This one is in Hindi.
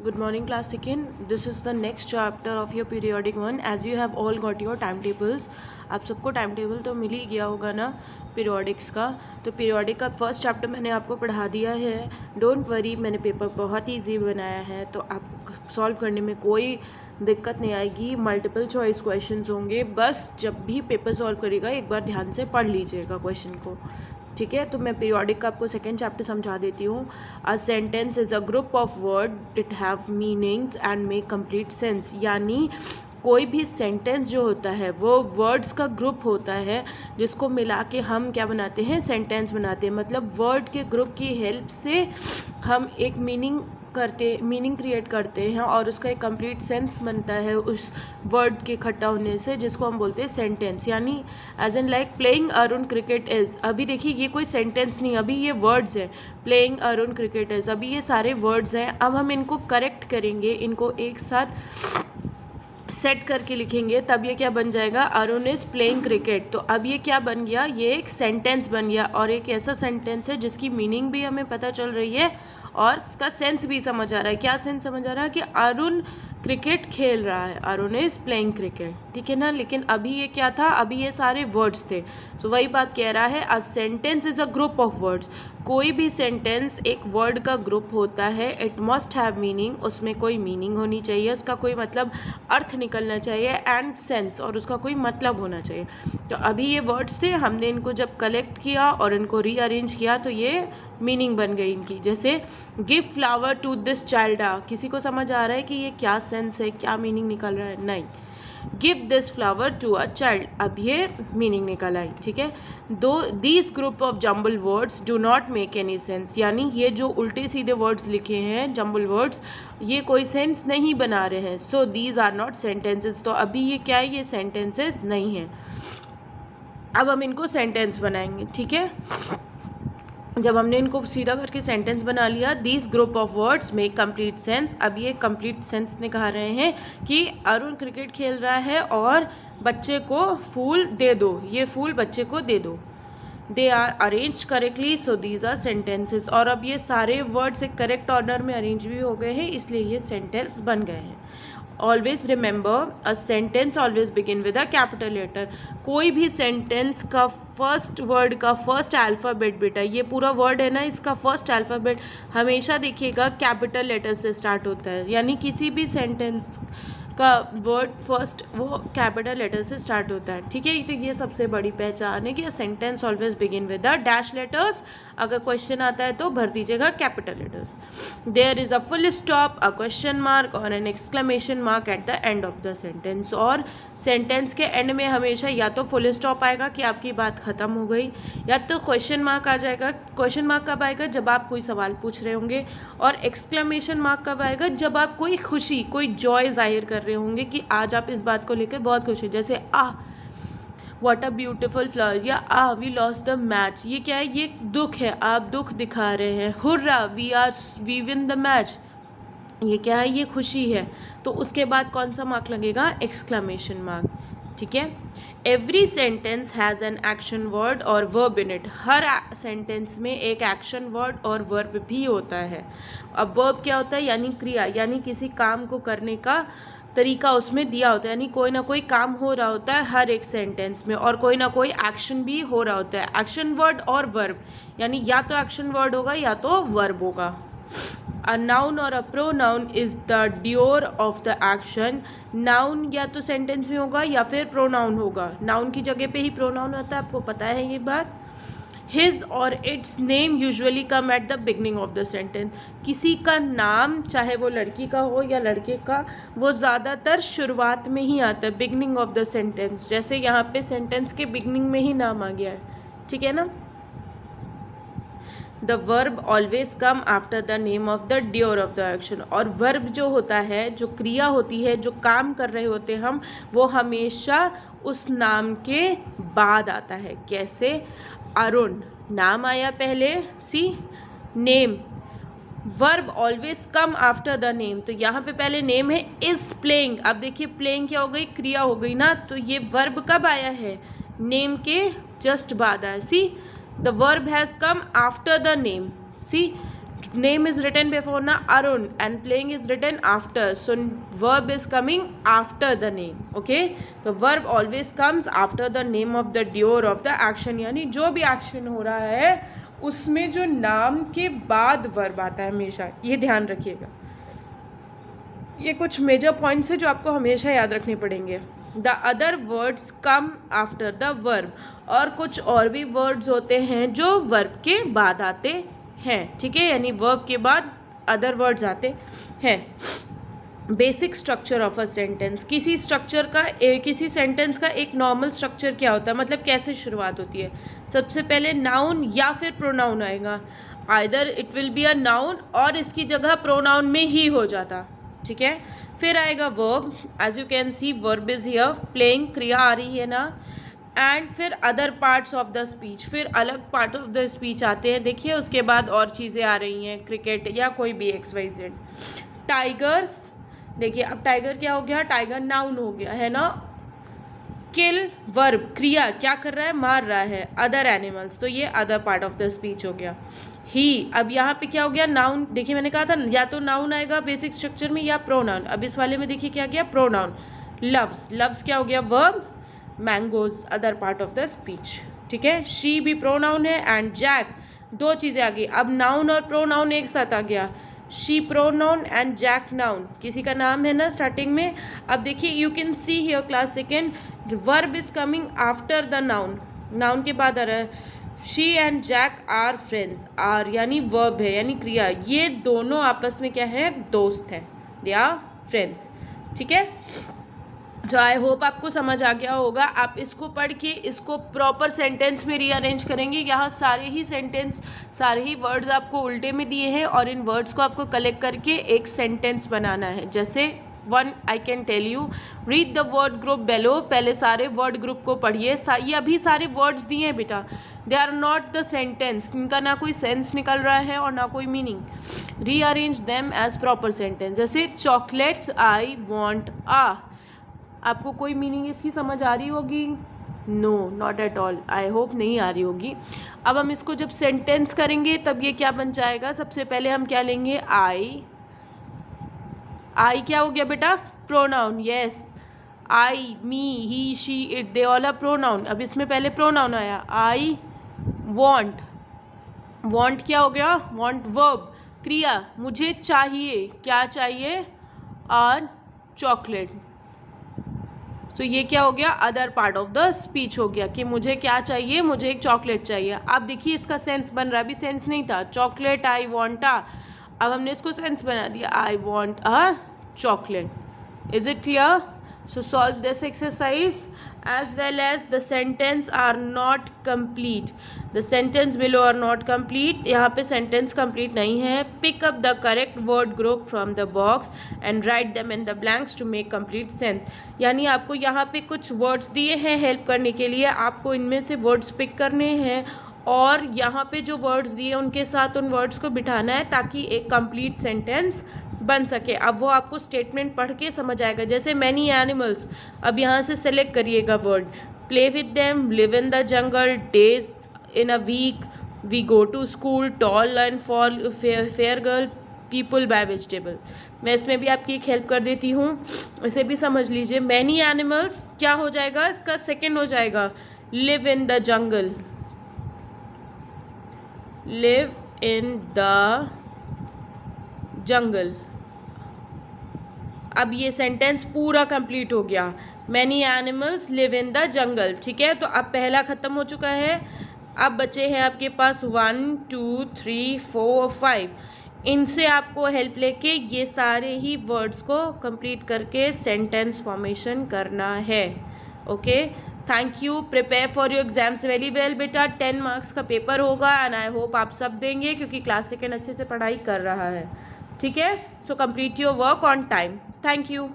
Good morning, class second. This is the next chapter of your periodic one. As you have all got your timetables. आप सबको टाइम टेबल तो मिल ही गया होगा ना पीरियोडिक्स का. तो पीरियोडिक का फर्स्ट चैप्टर मैंने आपको पढ़ा दिया है. डोंट वरी, मैंने पेपर बहुत ईजी बनाया है, तो आप सॉल्व करने में कोई दिक्कत नहीं आएगी. मल्टीपल चॉइस क्वेश्चंस होंगे. बस जब भी पेपर सॉल्व करेगा एक बार ध्यान से पढ़ लीजिएगा क्वेश्चन को, ठीक है. तो मैं पीरियोडिक का आपको सेकेंड चैप्टर समझा देती हूँ. A sentence is a group of word it have meanings and make complete sense. यानी कोई भी सेंटेंस जो होता है वो वर्ड्स का ग्रुप होता है जिसको मिला के हम क्या बनाते हैं, सेंटेंस बनाते हैं. मतलब वर्ड के ग्रुप की हेल्प से हम एक मीनिंग क्रिएट करते हैं और उसका एक कंप्लीट सेंस बनता है उस वर्ड के इकट्ठा होने से, जिसको हम बोलते हैं सेंटेंस. यानी as an like playing Arun cricket is. अभी देखिए ये कोई सेंटेंस नहीं, अभी ये वर्ड्स हैं. प्लेइंग अरुण क्रिकेट इज़, अभी ये सारे वर्ड्स हैं. अब हम इनको करेक्ट करेंगे, इनको एक साथ सेट करके लिखेंगे, तब ये क्या बन जाएगा, अरुण इज़ प्लेइंग क्रिकेट. तो अब ये क्या बन गया, ये एक सेंटेंस बन गया. और एक ऐसा सेंटेंस है जिसकी मीनिंग भी हमें पता चल रही है और इसका सेंस भी समझ आ रहा है. क्या सेंस समझ आ रहा है कि अरुण क्रिकेट खेल रहा है, अरुण इज़ प्लेइंग क्रिकेट, ठीक है ना. लेकिन अभी ये क्या था, अभी ये सारे वर्ड्स थे. सो वही बात कह रहा है, a sentence is a group of words. कोई भी सेंटेंस एक वर्ड का ग्रुप होता है. इट मस्ट हैव मीनिंग, उसमें कोई मीनिंग होनी चाहिए, उसका कोई मतलब अर्थ निकलना चाहिए, एंड सेंस, और उसका कोई मतलब होना चाहिए. तो अभी ये वर्ड्स थे, हमने इनको जब कलेक्ट किया और इनको रीअरेंज किया तो ये मीनिंग बन गई इनकी. जैसे give flower to this child. किसी को समझ आ रहा है कि ये क्या सेंस है, क्या मीनिंग निकल रहा है? नहीं. Give this flower to a child, अब ये मीनिंग निकल आई, ठीक है. दो these group of jumble words do not make any sense. यानी ये जो उल्टे सीधे वर्ड्स लिखे हैं, जम्बल वर्ड्स, ये कोई सेंस नहीं बना रहे हैं. So these are not sentences. तो अभी ये क्या है, ये सेंटेंसेस नहीं है. अब हम इनको सेंटेंस बनाएंगे, ठीक है. जब हमने इनको सीधा करके सेंटेंस बना लिया, this group of words make complete sense. अब ये कंप्लीट सेंस निकाल रहे हैं कि अरुण क्रिकेट खेल रहा है और बच्चे को फूल दे दो, ये फूल बच्चे को दे दो. They are arrange correctly, so these are sentences. और अब ये सारे वर्ड्स एक करेक्ट ऑर्डर में अरेंज भी हो गए हैं, इसलिए ये सेंटेंस बन गए हैं. Always remember, a sentence always begin with a capital letter. कोई भी सेंटेंस का फर्स्ट वर्ड का फर्स्ट अल्फ़ाबेट, बेटा ये पूरा वर्ड है ना, इसका फर्स्ट अल्फ़ाबेट हमेशा देखिएगा कैपिटल लेटर से स्टार्ट होता है. यानी किसी भी सेंटेंस का वर्ड फर्स्ट वो कैपिटल लेटर से स्टार्ट होता है, ठीक है. तो ये सबसे बड़ी पहचान है कि sentence always begin with the dash letters. अगर क्वेश्चन आता है तो भर दीजिएगा capital letters. There is a full stop, a question mark और an exclamation mark at the end of the sentence. और सेंटेंस के एंड में हमेशा या तो फुल स्टॉप आएगा कि आपकी बात ख़त्म हो गई, या तो क्वेश्चन मार्क आ जाएगा. क्वेश्चन मार्क कब आएगा, जब आप कोई सवाल पूछ रहे होंगे. और एक्सक्लेमेशन मार्क कब आएगा, जब आप कोई खुशी, कोई जॉय जाहिर कर रहे होंगे कि आज आप इस बात को लेकर बहुत खुश हैं. जैसे व्हाट अ ब्यूटीफुल फ्लावर, या वी लॉस्ट द मैच. ये क्या है, ये दुख है, आप दुख दिखा रहे हैं. Hurrah, we win the match, ये क्या है, ये खुशी है. तो उसके बाद कौन सा मार्क लगेगा, एक्सक्लेमेशन मार्क, ठीक है. Every sentence has an action word और वर्ब इन इट. हर सेंटेंस में एक एक्शन वर्ड और वर्ब भी होता है. अब वर्ब क्या होता है, यानी क्रिया, यानी किसी काम को करने का तरीका उसमें दिया होता है. यानी कोई ना कोई काम हो रहा होता है हर एक सेंटेंस में, और कोई ना कोई एक्शन भी हो रहा होता है. एक्शन वर्ड और वर्ब, यानी या तो एक्शन वर्ड होगा या तो वर्ब होगा. अ नाउन और a pronoun is the doer of the action. Noun या तो सेंटेंस में होगा या फिर प्रोनाउन होगा. नाउन की जगह पे ही प्रोनाउन होता है, आपको पता है ये बात. हिज और it's name usually come at the beginning of the sentence. किसी का नाम, चाहे वो लड़की का हो या लड़के का, वो ज़्यादातर शुरुआत में ही आता है, बिगनिंग ऑफ द सेंटेंस. जैसे यहाँ पे सेंटेंस के बिगनिंग में ही नाम आ गया है, ठीक है ना. The verb always come after the name of the doer of the action. और वर्ब जो होता है, जो क्रिया होती है, जो काम कर रहे होते हैं हम, वो हमेशा उस नाम के बाद आता है. कैसे, अरुण, नाम आया पहले, see name. Verb always come after the name. तो यहाँ पे पहले नेम है, इज प्लेइंग. अब देखिए प्लेइंग क्या हो गई, क्रिया हो गई ना. तो ये वर्ब कब आया है, नेम के जस्ट बाद आया. See the verb has come after the name. See name is written before na Arun and playing is written after, so verb is coming after the name. Okay, तो verb always comes after the name of the doer of the action, यानी जो भी action हो रहा है उसमें जो नाम के बाद verb आता है हमेशा, ये ध्यान रखिएगा। ये कुछ मेजर पॉइंट्स है जो आपको हमेशा याद रखने पड़ेंगे। The other words come after the verb, और कुछ और भी वर्ड्स होते हैं जो वर्ब के बाद आते हैं, ठीक है, यानी वर्ब के बाद अदर वर्ड्स आते हैं। Basic structure of a sentence, किसी सेंटेंस का एक नॉर्मल स्ट्रक्चर क्या होता है, मतलब कैसे शुरुआत होती है। सबसे पहले नाउन या फिर प्रोनाउन आएगा, either it will be a noun और इसकी जगह प्रोनाउन में ही हो जाता, ठीक है। फिर आएगा verb, as you can see verb is here, playing क्रिया आ रही है ना, एंड फिर other parts of the speech, फिर अलग पार्ट ऑफ द स्पीच आते हैं, देखिए उसके बाद और चीज़ें आ रही हैं, क्रिकेट या कोई भी XYZ। टाइगर्स, देखिए अब टाइगर क्या हो गया, टाइगर नाउन हो गया है ना। किल वर्ब, क्रिया क्या कर रहा है, मार रहा है। अदर एनिमल्स, तो ये other part of the speech हो गया। ही, अब यहाँ पे क्या हो गया, नाउन, देखिए मैंने कहा था या तो नाउन आएगा बेसिक स्ट्रक्चर में या प्रोनाउन, अब इस वाले में देखिए क्या गया, प्रोनाउन। लव्स, लव्स क्या हो गया, verb. Mangoes other part of the speech, ठीक है। शी भी प्रोनाउन है, एंड जैक, दो चीज़ें आ गई, अब नाउन और प्रोनाउन एक साथ आ गया। She pronoun and Jack noun, किसी का नाम है ना स्टार्टिंग में। अब देखिए you can see here class second, verb is coming after the noun, noun के बाद आ रहा है। She and Jack are friends, are यानी वर्ब है यानी क्रिया, ये दोनों आपस में क्या है, दोस्त हैं, दे आर फ्रेंड्स, ठीक है। तो आई होप आपको समझ आ गया होगा। आप इसको पढ़ के इसको प्रॉपर सेंटेंस में रीअरेंज करेंगे। यहाँ सारे ही सेंटेंस, सारे ही वर्ड्स आपको उल्टे में दिए हैं और इन वर्ड्स को आपको कलेक्ट करके एक सेंटेंस बनाना है। जैसे one I can tell you, read the word group below, पहले सारे वर्ड ग्रुप को पढ़िए। ये अभी सारे वर्ड्स दिए हैं बेटा, they are not the sentence, इनका ना कोई सेंस निकल रहा है और ना कोई meaning. Rearrange them as proper sentence. जैसे चॉकलेट्स आई वॉन्ट आ, आपको कोई मीनिंग इसकी समझ आ रही होगी? No, not at all, I hope नहीं आ रही होगी। अब हम इसको जब सेंटेंस करेंगे तब ये क्या बन जाएगा, सबसे पहले हम क्या लेंगे, आई क्या हो गया बेटा, pronoun, yes, I, me, he, she, it, they all are pronoun. अब इसमें पहले प्रोनाउन आया, आई वॉन्ट, वॉन्ट क्या हो गया, वॉन्ट वर्ब, क्रिया, मुझे चाहिए, क्या चाहिए, और चॉकलेट, तो ये क्या हो गया, other part of the speech हो गया कि मुझे क्या चाहिए, मुझे एक चॉकलेट चाहिए। अब देखिए इसका सेंस बन रहा है, अभी सेंस नहीं था, चॉकलेट आई वॉन्ट आ, अब हमने इसको सेंस बना दिया, I want a chocolate. Is it clear? So solve this exercise as well as the sentence are not complete, the sentence below are not complete, यहाँ पे sentence complete नहीं है। pick up the correct word group from the box and write them in the blanks to make complete sense, यानी आपको यहाँ पे कुछ words दिए हैं हेल्प करने के लिए, आपको इनमें से words pick करने हैं और यहाँ पे जो वर्ड्स दिए उनके साथ उन वर्ड्स को बिठाना है ताकि एक कंप्लीट सेंटेंस बन सके। अब वो आपको स्टेटमेंट पढ़ के समझ आएगा। जैसे मैनी एनिमल्स, अब यहाँ से सेलेक्ट करिएगा word, play with them, live in the jungle, days in a week, we go to school, tall and fall, fair girl, people buy vegetable. मैं इसमें भी आपकी एक हेल्प कर देती हूँ, इसे भी समझ लीजिए। मैनी एनिमल्स क्या हो जाएगा, इसका सेकेंड हो जाएगा live in the jungle, live in the जंगल। अब ये सेंटेंस पूरा कंप्लीट हो गया, many animals live in the जंगल, ठीक है। तो अब पहला ख़त्म हो चुका है, अब बचे हैं आपके पास 1 2 3 4 5, इनसे आपको हेल्प लेके ये सारे ही वर्ड्स को कंप्लीट करके सेंटेंस फॉर्मेशन करना है। Okay, thank you, prepare for your exams very well बेटा। 10 मार्क्स का पेपर होगा एंड आई होप आप सब देंगे क्योंकि क्लास सेकेंड अच्छे से पढ़ाई कर रहा है, ठीक है। So complete your work on time. Thank you.